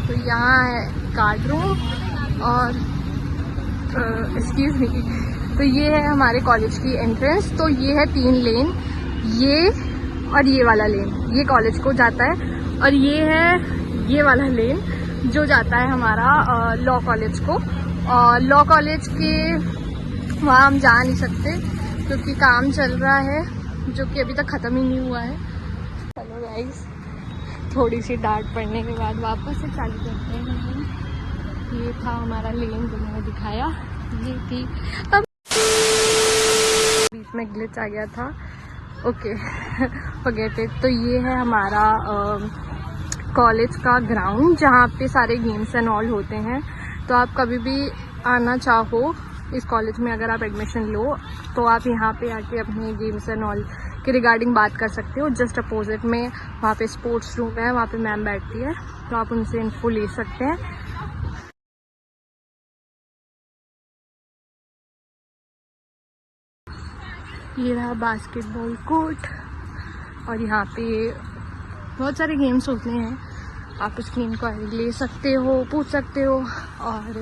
तो यहाँ है गार्ड रूम और एक्सक्यूज मी, तो ये है हमारे कॉलेज की एंट्रेंस। तो ये है 3 लेन, ये और ये वाला लेन, ये कॉलेज को जाता है, और ये है ये वाला लेन जो जाता है हमारा लॉ कॉलेज को। और लॉ कॉलेज के वहाँ हम जा नहीं सकते क्योंकि काम चल रहा है जो कि अभी तक ख़त्म ही नहीं हुआ है। चलो गाइस, थोड़ी सी डांट पड़ने के बाद वापस से चालू करते हैं। ये था हमारा लेन जो मैंने दिखाया, ये थी। अब बीच में ग्लिच आ गया था, ओके फॉरगेट इट। तो ये है हमारा कॉलेज का ग्राउंड जहाँ पे सारे गेम्स एंड ऑल होते हैं। तो आप कभी भी आना चाहो इस कॉलेज में, अगर आप एडमिशन लो तो आप यहाँ पे आके अपने गेम्स एंड ऑल के रिगार्डिंग बात कर सकते हो। जस्ट अपोजिट में वहाँ पे स्पोर्ट्स रूम है, वहाँ पे मैम बैठती है, तो आप उनसे इन्फो ले सकते हैं। ये रहा बास्केटबॉल कोर्ट, और यहाँ पे बहुत सारे गेम्स होते हैं। आप उसकी इंक्वायरी ले सकते हो, पूछ सकते हो और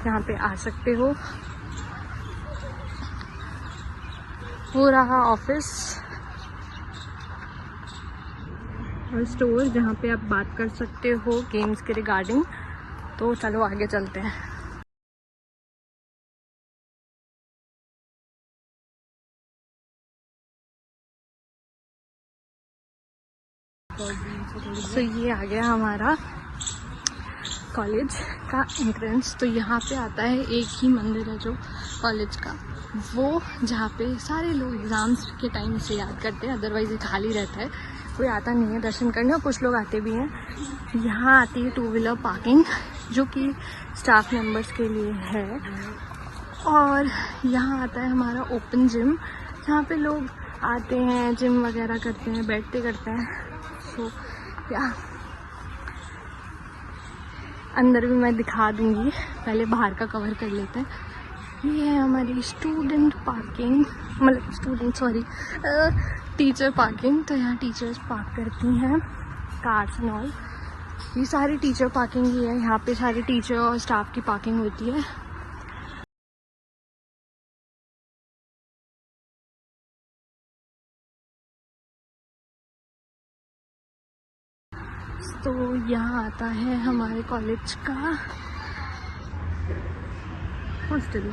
यहाँ पे आ सकते हो। वो रहा ऑफिस और स्टोर जहाँ पे आप बात कर सकते हो गेम्स के रिगार्डिंग। तो चलो आगे चलते हैं। तो ये आ गया हमारा कॉलेज का एंट्रेंस। तो यहाँ पे आता है एक ही मंदिर है जो कॉलेज का, वो जहाँ पे सारे लोग एग्ज़ाम्स के टाइम से याद करते हैं, अदरवाइज ये खाली रहता है, कोई आता नहीं है दर्शन करने, और कुछ लोग आते भी हैं। यहाँ आती है 2 व्हीलर पार्किंग जो कि स्टाफ मेंबर्स के लिए है। और यहाँ आता है हमारा ओपन जिम जहाँ पे लोग आते हैं, जिम वगैरह करते हैं, बैठते करते हैं। तो या अंदर भी मैं दिखा दूंगी, पहले बाहर का कवर कर लेते हैं। ये है हमारी स्टूडेंट पार्किंग, मतलब टीचर पार्किंग। तो यहाँ टीचर्स पार्क करती हैं कार्स एंड ऑल। ये सारी टीचर पार्किंग ही है, यहाँ पे सारी टीचर और स्टाफ की पार्किंग होती है। तो यहाँ आता है हमारे कॉलेज का हॉस्टल।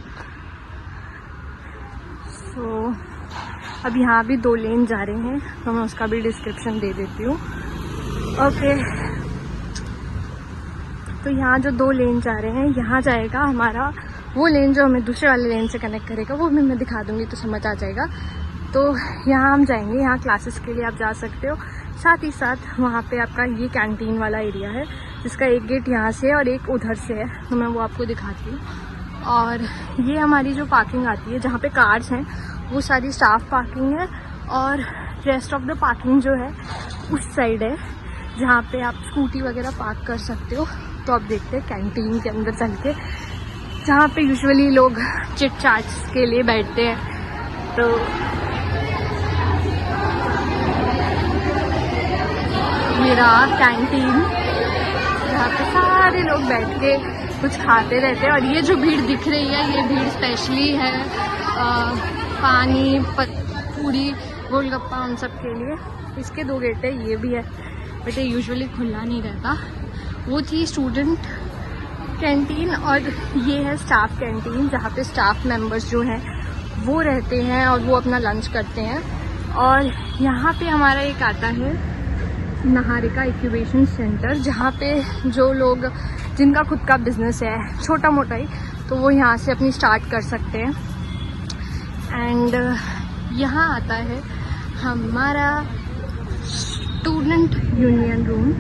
सो अब यहाँ भी 2 लेन जा रहे हैं, तो मैं उसका भी डिस्क्रिप्शन दे देती हूँ। ओके, तो यहाँ जो 2 लेन जा रहे हैं, यहाँ जाएगा हमारा वो लेन जो हमें दूसरे वाले लेन से कनेक्ट करेगा, वो भी मैं दिखा दूँगी तो समझ आ जाएगा। तो यहाँ हम जाएंगे, यहाँ क्लासेस के लिए आप जा सकते हो। साथ ही साथ वहाँ पे आपका ये कैंटीन वाला एरिया है जिसका एक गेट यहाँ से और एक उधर से है, तो मैं वो आपको दिखाती हूँ। और ये हमारी जो पार्किंग आती है जहाँ पे कार्स हैं, वो सारी स्टाफ पार्किंग है, और रेस्ट ऑफ द पार्किंग जो है उस साइड है जहाँ पे आप स्कूटी वगैरह पार्क कर सकते हो। तो आप देखते हैं कैंटीन के अंदर चल के, जहाँ पे यूजुअली लोग चिट चैट्स के लिए बैठते हैं। तो मेरा कैंटीन, यहाँ पे सारे लोग बैठ के कुछ खाते रहते हैं। और ये जो भीड़ दिख रही है, ये भीड़ स्पेशली है पानी, पूरी, गोलगप्पा उन सब के लिए। इसके 2 गेट है, ये भी है, बट ये यूजुअली खुला नहीं रहता। वो थी स्टूडेंट कैंटीन, और ये है स्टाफ कैंटीन जहाँ पे स्टाफ मेंबर्स जो हैं वो रहते हैं और वो अपना लंच करते हैं। और यहाँ पे हमारा एक आता है निहारिका इंक्यूबेशन सेंटर, जहाँ पे जो लोग जिनका खुद का बिजनेस है छोटा मोटा ही, तो वो यहाँ से अपनी स्टार्ट कर सकते हैं। एंड यहाँ आता है हमारा स्टूडेंट यूनियन रूम,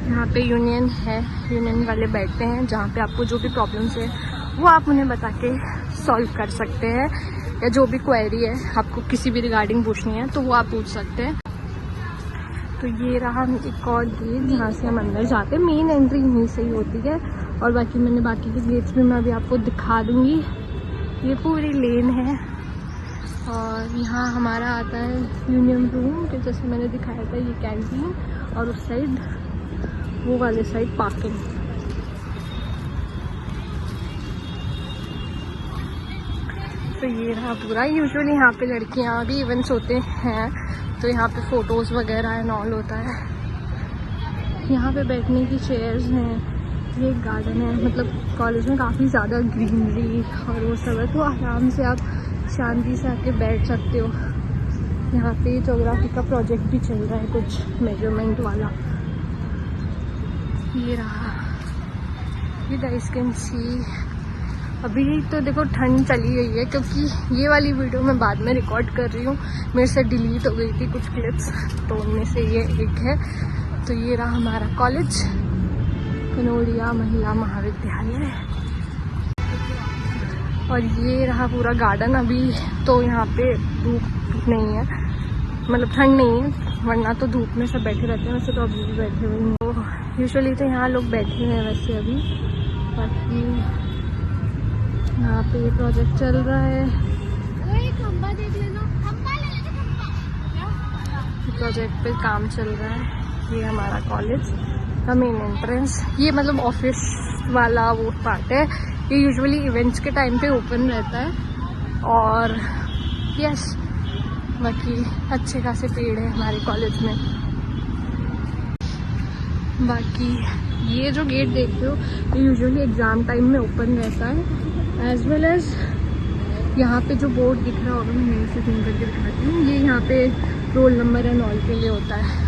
जहाँ पे यूनियन है, यूनियन वाले बैठते हैं, जहाँ पे आपको जो भी प्रॉब्लम्स है वो आप उन्हें बता के सॉल्व कर सकते हैं, या जो भी क्वेरी है आपको किसी भी रिगार्डिंग पूछनी है तो वो आप पूछ सकते हैं। तो ये रहा एक और गेट जहाँ से हम अंदर जाते हैं, मेन एंट्री यहीं से ही होती है, और बाकी मैंने बाकी के गेट्स भी मैं अभी आपको दिखा दूँगी। ये पूरी लेन है, और यहाँ हमारा आता है यूनियन रूम, कि जैसे मैंने दिखाया था ये कैंटीन, और उस साइड वो वाले साइड पार्किंग। तो ये रहा पूरा। यूजुअली यहाँ पे लड़कियाँ भी इवेंट्स होते हैं तो यहाँ पे फ़ोटोज़ वगैरह एंड ऑल होता है। यहाँ पे बैठने की चेयर्स हैं। ये एक गार्डन है, मतलब कॉलेज में काफ़ी ज़्यादा ग्रीनरी और वो सब है, तो आराम से आप शांति से आके बैठ सकते हो। यहाँ पे ज्योग्राफी का प्रोजेक्ट भी चल रहा है, कुछ मेजरमेंट वाला। ये रहा, ये गाइस कैन सी। अभी तो देखो ठंड चली गई है, क्योंकि ये वाली वीडियो मैं बाद में रिकॉर्ड कर रही हूँ, मेरे से डिलीट हो गई थी कुछ क्लिप्स, तो उनमें से ये एक है। तो ये रहा हमारा कॉलेज, कनोडिया महिला महाविद्यालय। और ये रहा पूरा गार्डन। अभी तो यहाँ पे धूप नहीं है, मतलब ठंड नहीं है, वरना तो धूप में सब बैठे रहते हैं। वैसे तो अभी भी बैठे हुए हैं, तो यूजुअली तो यहाँ लोग बैठे हुए हैं वैसे अभी। बाकी यहाँ पे प्रोजेक्ट चल रहा है, खंबा देख लेना, खंबा ले लेना, खंबा। प्रोजेक्ट पे काम चल रहा है। ये हमारा कॉलेज का मेन एंट्रेंस। ये मतलब ऑफिस वाला वो पार्ट है। ये यूजुअली इवेंट्स के टाइम पे ओपन रहता है। और यस, बाकी अच्छे खासे पेड़ है हमारे कॉलेज में। बाकी ये जो गेट देख रहे हो, ये यूजुअली एग्ज़ाम टाइम में ओपन रहता है। एज वेल एज यहाँ पे जो बोर्ड दिख रहा होगा, मैं यहीं से जूम करके दिखाती हूँ, ये यहाँ पे रोल नंबर एंड ऑल के लिए होता है।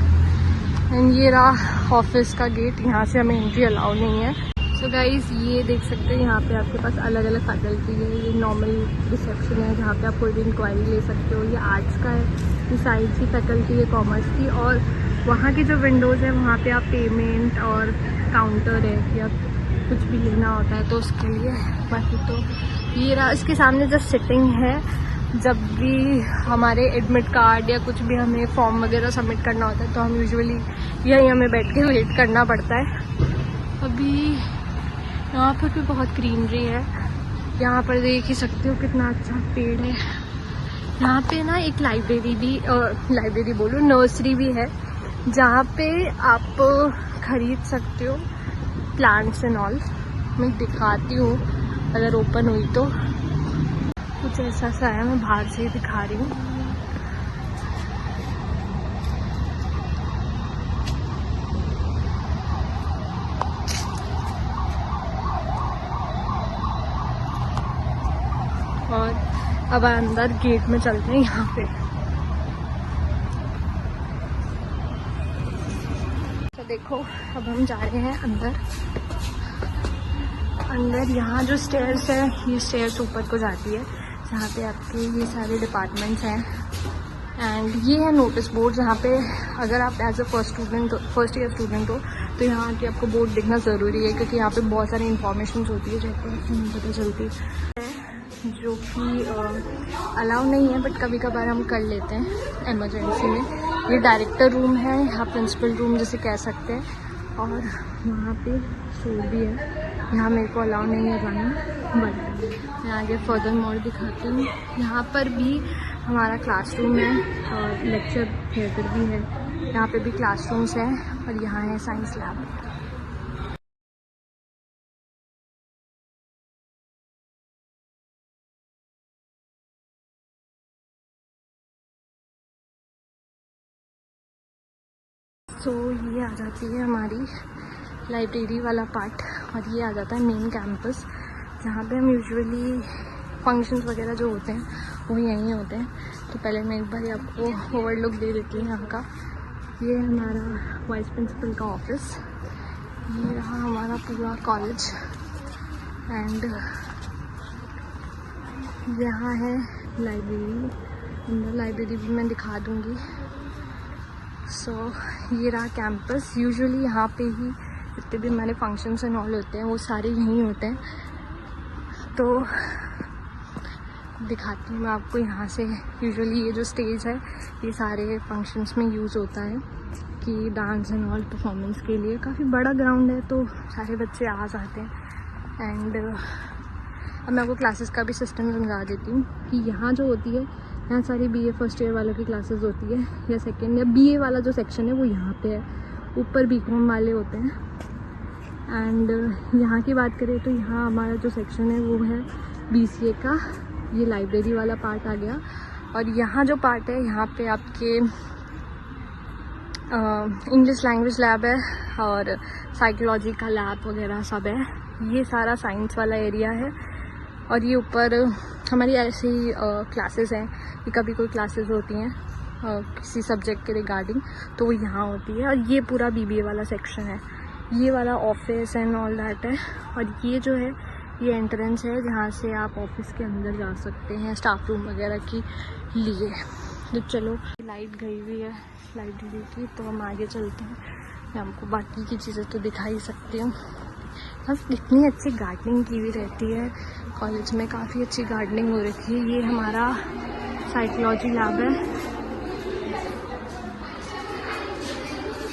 एंड ये रहा ऑफिस का गेट, यहाँ से हमें एंट्री अलाउ नहीं है। सो गाइज ये देख सकते हैं, यहाँ पे आपके पास अलग अलग फैकल्टी है। ये नॉर्मल रिसेप्शन है जहाँ पे आप कोई भी इंक्वायरी ले सकते हो। ये आर्ट्स का है, ये साइंस की फैकल्टी है, कॉमर्स की। और वहाँ की जो विंडोज़ है वहाँ पे आप पेमेंट और काउंटर है कि आप कुछ भी लेना होता है तो उसके लिए। बाकी तो ये रहा, इसके सामने जो सिटिंग है, जब भी हमारे एडमिट कार्ड या कुछ भी हमें फॉर्म वगैरह सबमिट करना होता है तो हम यूजुअली यहीं हमें बैठ के वेट करना पड़ता है। अभी यहाँ पर भी बहुत ग्रीनरी है, यहाँ पर देख ही सकते हो कितना अच्छा पेड़ है। यहाँ पे ना एक लाइब्रेरी बोलो, नर्सरी भी है, जहाँ पे आप खरीद सकते हो प्लांट्स एंड ऑल। मैं दिखाती हूँ अगर ओपन हुई तो। कुछ ऐसा सा है, मैं बाहर से ही दिखा रही हूँ। और अब अंदर गेट में चलते हैं यहाँ पे। तो देखो अब हम जा रहे हैं अंदर। यहाँ जो स्टेयर्स है, ये स्टेयर्स ऊपर को जाती है, जहाँ पे आपके ये सारे डिपार्टमेंट्स हैं। एंड ये है नोटिस बोर्ड, जहाँ पे अगर आप as a first year student हो तो यहाँ आके आपको बोर्ड दिखना ज़रूरी है, क्योंकि यहाँ पे बहुत सारी इन्फॉर्मेशन होती है जो आपको नहीं पता चलती है, जो कि अलाउ नहीं है, बट कभी कभार हम कर लेते हैं इमरजेंसी में। ये डायरेक्टर रूम है या प्रिंसिपल रूम जिसे कह सकते हैं। और वहाँ पे शोर भी है, यहाँ मेरे को अलाउ नहीं है जाना, बट मैं आगे फर्दर मोर दिखाती हूँ। यहाँ पर भी हमारा क्लासरूम है और लेक्चर थिएटर भी है, यहाँ पे भी क्लासरूम्स हैं। और यहाँ है साइंस लैब। तो ये आ जाती है हमारी लाइब्रेरी वाला पार्ट, और ये आ जाता है मेन कैंपस, जहाँ पे हम यूजुअली फंक्शंस वगैरह जो होते हैं वो यहीं होते हैं। तो पहले मैं एक बार आपको ओवरलुक दे देती हूँ यहाँ का। ये हमारा वाइस प्रिंसिपल का ऑफिस, ये रहा हमारा पूरा कॉलेज। एंड यहाँ है लाइब्रेरी, अंदर लाइब्रेरी भी मैं दिखा दूँगी। सो ये रहा कैंपस। यूजुअली यहाँ पे ही जितने भी हमारे फंक्शंस एंड ऑल होते हैं वो सारे यहीं होते हैं। तो दिखाती हूँ मैं आपको यहाँ से। यूजुअली ये जो स्टेज है ये सारे फंक्शंस में यूज़ होता है कि डांस एंड ऑल परफॉर्मेंस के लिए। काफ़ी बड़ा ग्राउंड है तो सारे बच्चे आ जाते हैं। एंड अब मैं आपको क्लासेस का भी सिस्टम समझा देती हूँ कि यहाँ जो होती है, यहाँ सारी बीए फर्स्ट ईयर वालों की क्लासेस होती है, या सेकेंड या बीए वाला जो सेक्शन है वो यहाँ पे है। ऊपर बीकॉम वाले होते हैं। एंड यहाँ की बात करें तो यहाँ हमारा जो सेक्शन है वो है BCA का, ये लाइब्रेरी वाला पार्ट आ गया। और यहाँ जो पार्ट है यहाँ पे आपके इंग्लिश लैंग्वेज लैब है और साइकोलॉजी का लैब वगैरह सब है। ये सारा साइंस वाला एरिया है। और ये ऊपर हमारी ऐसे ही क्लासेस हैं कि कभी कोई क्लासेस होती हैं किसी सब्जेक्ट के रिगार्डिंग तो वो यहाँ होती है। और ये पूरा BBA वाला सेक्शन है, ये वाला ऑफिस एंड ऑल दैट है। और ये जो है ये एंट्रेंस है जहाँ से आप ऑफिस के अंदर जा सकते हैं स्टाफ रूम वगैरह की लिए। तो चलो, लाइट गई हुई है लाइब्रेरी की, तो हम आगे चलते हैं। मैं हमको बाकी की चीज़ें तो दिखा ही सकती हूँ। अब इतनी अच्छी गार्डनिंग की हुई रहती है कॉलेज में, काफ़ी अच्छी गार्डनिंग हो रखी है। ये हमारा साइकोलॉजी लैब है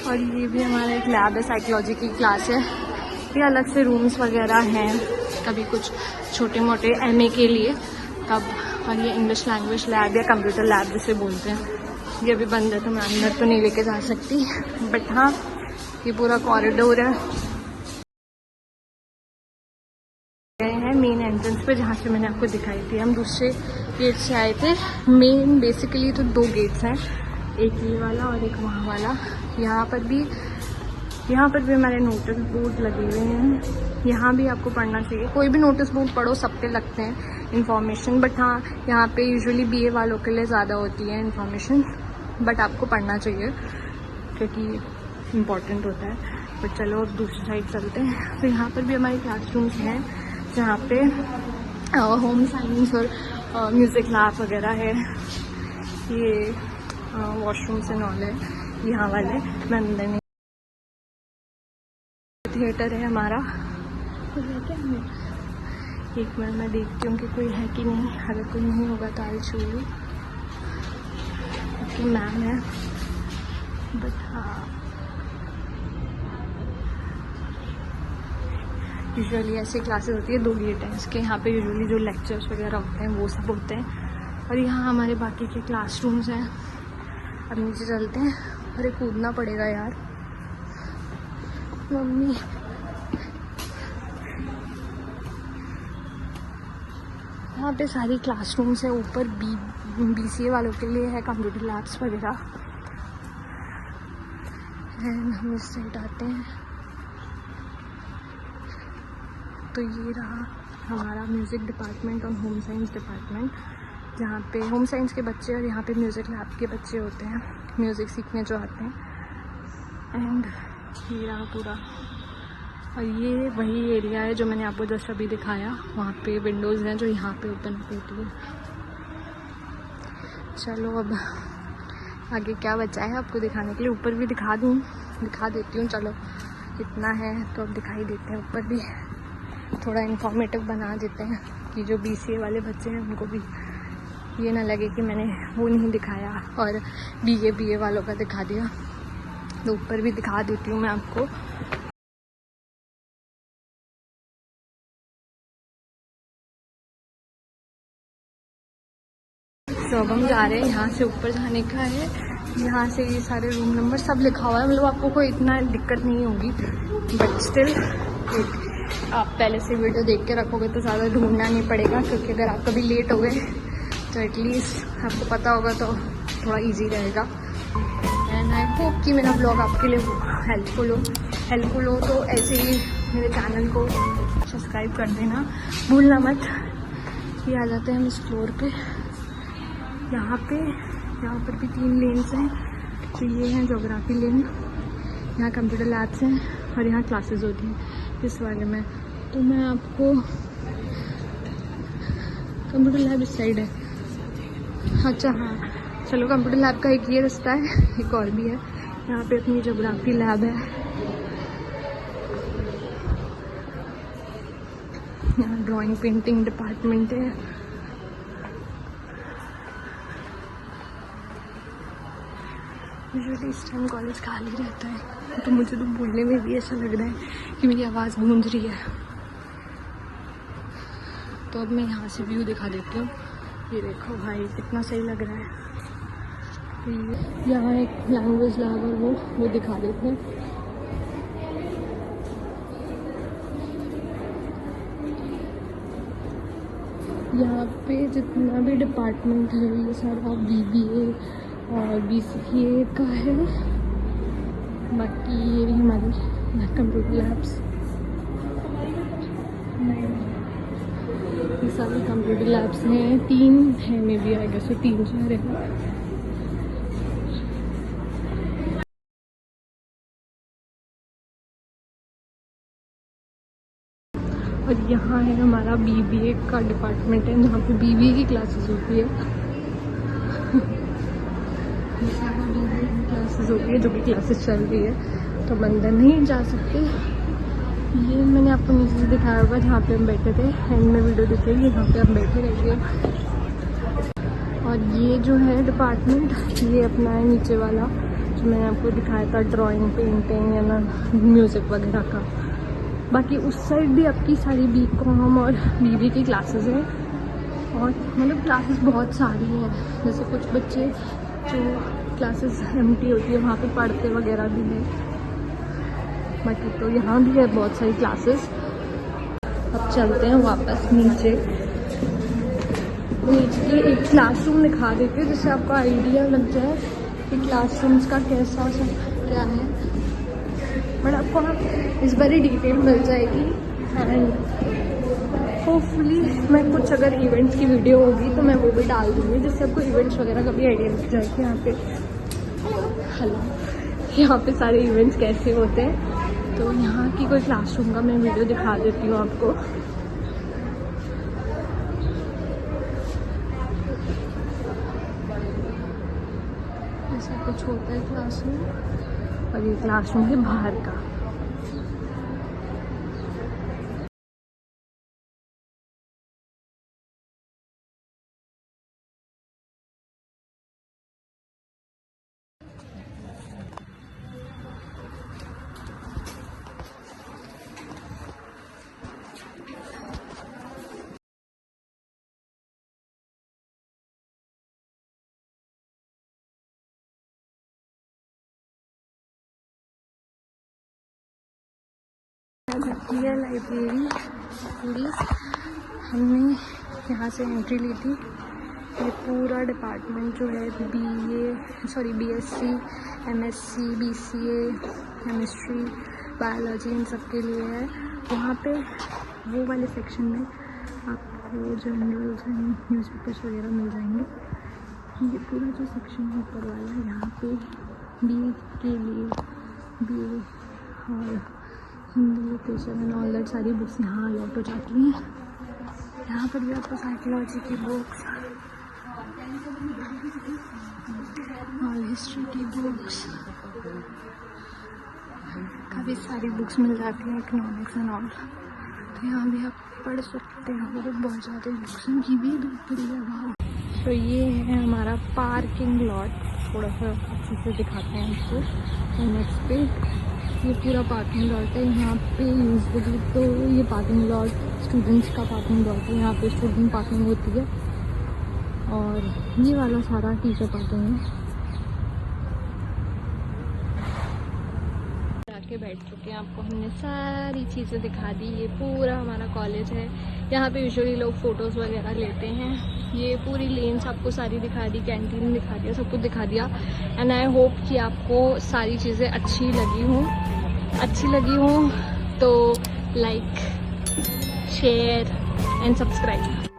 और ये भी हमारा एक लैब है, साइकोलॉजी की क्लास है। ये अलग से रूम्स वगैरह हैं, कभी कुछ छोटे मोटे MA के लिए तब। और ये इंग्लिश लैंग्वेज लैब या कंप्यूटर लैब जिसे बोलते हैं, ये भी बंद है तो मैं अंदर तो नहीं लेके जा सकती, बट हाँ ये पूरा कॉरिडोर है। गए हैं मेन एंट्रेंस पे जहाँ से मैंने आपको दिखाई थी। हम दूसरे गेट से आए थे। मेन बेसिकली तो 2 गेट्स हैं, एक ये वाला और एक वहाँ वाला। यहाँ पर भी हमारे नोटिस बोर्ड लगे हुए हैं। यहाँ भी आपको पढ़ना चाहिए, कोई भी नोटिस बोर्ड पढ़ो, सब पे लगते हैं इन्फॉर्मेशन। बट हाँ यहाँ पे यूजुअली BA वालों के लिए ज़्यादा होती है इन्फॉर्मेशन, बट आपको पढ़ना चाहिए क्योंकि इम्पॉर्टेंट होता है। बट चलो अब दूसरी साइड चलते हैं। तो यहाँ पर भी हमारे क्लासरूम्स हैं जहाँ पे होम साइंस और म्यूज़िक लैब वगैरह है। ये वॉशरूम्स एंड ऑल है यहाँ वाले, मैं अंदर नहीं। थिएटर है हमारा, तो है क्या हमें, एक मिनट मैं देखती हूँ कि कोई है कि नहीं। अगर कोई नहीं होगा तो आई शो यू कि मैम है। बट हाँ यूजुअली ऐसी क्लासेस होती है, 2 गेट हैं इसके। यहाँ पे यूजुअली जो लेक्चर्स वगैरह होते हैं वो सब होते हैं। और यहाँ हमारे बाकी के क्लासरूम्स हैं। अब नीचे चलते हैं। अरे कूदना पड़ेगा यार मम्मी। यहाँ पे सारी क्लासरूम्स है। ऊपर BCA वालों के लिए है कंप्यूटर लैब्स वगैरह। एंड हम इस साइड आते हैं तो ये रहा हमारा म्यूज़िक डिपार्टमेंट और होम साइंस डिपार्टमेंट, जहाँ पे होम साइंस के बच्चे और यहाँ पे म्यूज़िक लैब के बच्चे होते हैं, म्यूज़िक सीखने जो आते हैं। एंड ये रहा पूरा। और ये वही एरिया है जो मैंने आपको जस्ट अभी दिखाया, वहाँ पे विंडोज़ हैं जो यहाँ पे ओपन होती है। चलो अब आगे क्या बचा है आपको दिखाने के लिए। ऊपर भी दिखा देती हूँ। चलो इतना है तो अब दिखाई देते हैं। ऊपर भी थोड़ा इन्फॉर्मेटिव बना देते हैं कि जो BCA वाले बच्चे हैं उनको भी ये ना लगे कि मैंने वो नहीं दिखाया और BA वालों का दिखा दिया। तो ऊपर भी दिखा देती हूँ मैं आपको। तो अब हम जा रहे हैं, यहाँ से ऊपर जाने का है। यहाँ से ये सारे रूम नंबर सब लिखा हुआ है, मतलब आपको कोई इतना दिक्कत नहीं होगी। बट स्टिल आप पहले से वीडियो देख के रखोगे तो ज़्यादा ढूंढना नहीं पड़ेगा, क्योंकि अगर आप कभी लेट हो गए तो एटलीस्ट आपको पता होगा तो थोड़ा इजी रहेगा। एंड आई होप कि मेरा ब्लॉग आपके लिए हेल्पफुल हो। तो ऐसे ही मेरे चैनल को सब्सक्राइब कर देना भूलना मत। ये आ जाते हैं हम इस फ्लोर पे। यहाँ पर भी 3 लेन्स हैं। तो ये हैं ज्योग्राफी लेन, यहाँ कंप्यूटर लैब्स हैं और यहाँ क्लासेस होती हैं इस वाले में। तो मैं आपको कंप्यूटर लैब इस साइड है। अच्छा हाँ, चलो कंप्यूटर लैब का एक ये रास्ता है, एक और भी है। यहाँ पे अपनी ज्योग्राफी लैब है। यहाँ ड्राइंग पेंटिंग डिपार्टमेंट है। यूजुअली इस टाइम कॉलेज खाली रहता है, तो मुझे तो बोलने में भी ऐसा लग रहा है कि मेरी आवाज़ गूंज रही है। तो अब मैं यहाँ से व्यू दिखा देती हूँ। ये देखो भाई कितना सही लग रहा है। तो यहाँ एक लैंग्वेज लैब है, वो दिखा देते हैं। यहाँ पे जितना भी डिपार्टमेंट है ये सारा BBA और BCA का है। बाकी ये भी हमारी कंप्यूटर लैब्स, ये सारे कंप्यूटर लैब्स हैं। 3 है मे बी, आई गेस 3-4 है। और यहाँ है हमारा BBA का डिपार्टमेंट है, जहाँ पे BBA की क्लासेस होती है। BBA की क्लासेस होती है, जो कि क्लासेस चल रही है, तो हम अंदर नहीं जा सकते। ये मैंने आपको नीचे से दिखाया होगा जहाँ पे हम बैठे थे, एंड में वीडियो दिखेगी, यहाँ पे हम बैठे रहेंगे। और ये जो है डिपार्टमेंट, ये अपना है नीचे वाला, जो मैंने आपको दिखाया था, ड्राइंग, पेंटिंग या ना म्यूज़िक वगैरह का। बाकी उस साइड भी आपकी सारी BCom और BBA की क्लासेस हैं, और मतलब क्लासेस बहुत सारी हैं। जैसे कुछ बच्चे जो क्लासेस एम्प्टी होती है वहाँ पे पढ़ते वगैरह भी हैं। बाकी तो यहाँ भी है बहुत सारी क्लासेस। अब चलते हैं वापस नीचे की एक क्लासरूम दिखा देते हैं, जिससे आपको आइडिया लग जाए कि क्लासरूम्स का कैसा सब क्या है। बट आपको इस बार ही डिटेल मिल जाएगी। एंड होपफुली मैं कुछ अगर इवेंट्स की वीडियो होगी तो मैं वो भी डाल दूँगी, जिससे आपको इवेंट्स वगैरह का भी आइडिया लग जाए कि यहाँ पे यहाँ पे सारे इवेंट्स कैसे होते हैं। तो यहाँ की कोई क्लासरूम का मैं वीडियो दिखा देती हूँ आपको। ऐसा कुछ होता है क्लासरूम, और ये क्लासरूम के बाहर का। ये लाइब्रेरी पूरी हमने यहाँ से एंट्री ली थी। ये पूरा डिपार्टमेंट जो है BSc, MSc, BCA, chemistry, biology, इन सब के लिए है। वहाँ पे वो वाले सेक्शन में आपको जर्नल्स एंड न्यूज़पेपर्स वगैरह मिल जाएंगे। ये पूरा जो सेक्शन है ऊपर वाला, यहाँ पे BA के लिए BA और Hindi literature and all that सारी बुक्स यहाँ अलॉट हो जाती हैं। यहाँ पर भी आपको साइकोलॉजी की बुक्स और हिस्ट्री की बुक्स, काफ़ी सारी बुक्स मिल जाती हैं, इकोनॉमिक्स एंड ऑल। तो यहाँ भी आप पढ़ सकते हो, तो बहुत ज़्यादा बुक्स हैं। ये भी बड़ी जगह। तो ये है हमारा पार्किंग लॉट, थोड़ा सा अच्छे से दिखाते हैं आपको। नेक्स्ट पे ये पूरा पार्किंग लॉट है। यहाँ पे यूजुअली तो ये पार्किंग लॉट स्टूडेंट्स का पार्किंग लॉट है, यहाँ पे स्टूडेंट पार्किंग होती है, और ये वाला सारा टीचर पार्किंग है। जाके बैठ चुके हैं, आपको हमने सारी चीज़ें दिखा दी। ये पूरा हमारा कॉलेज है, यहाँ पे यूजुअली लोग फ़ोटोज़ वगैरह लेते हैं। ये पूरी लेन्स आपको सारी दिखा दी, कैंटीन दिखा दिया, सब कुछ दिखा दिया। एंड आई होप कि आपको सारी चीज़ें अच्छी लगी हों तो लाइक, शेयर एंड सब्सक्राइब।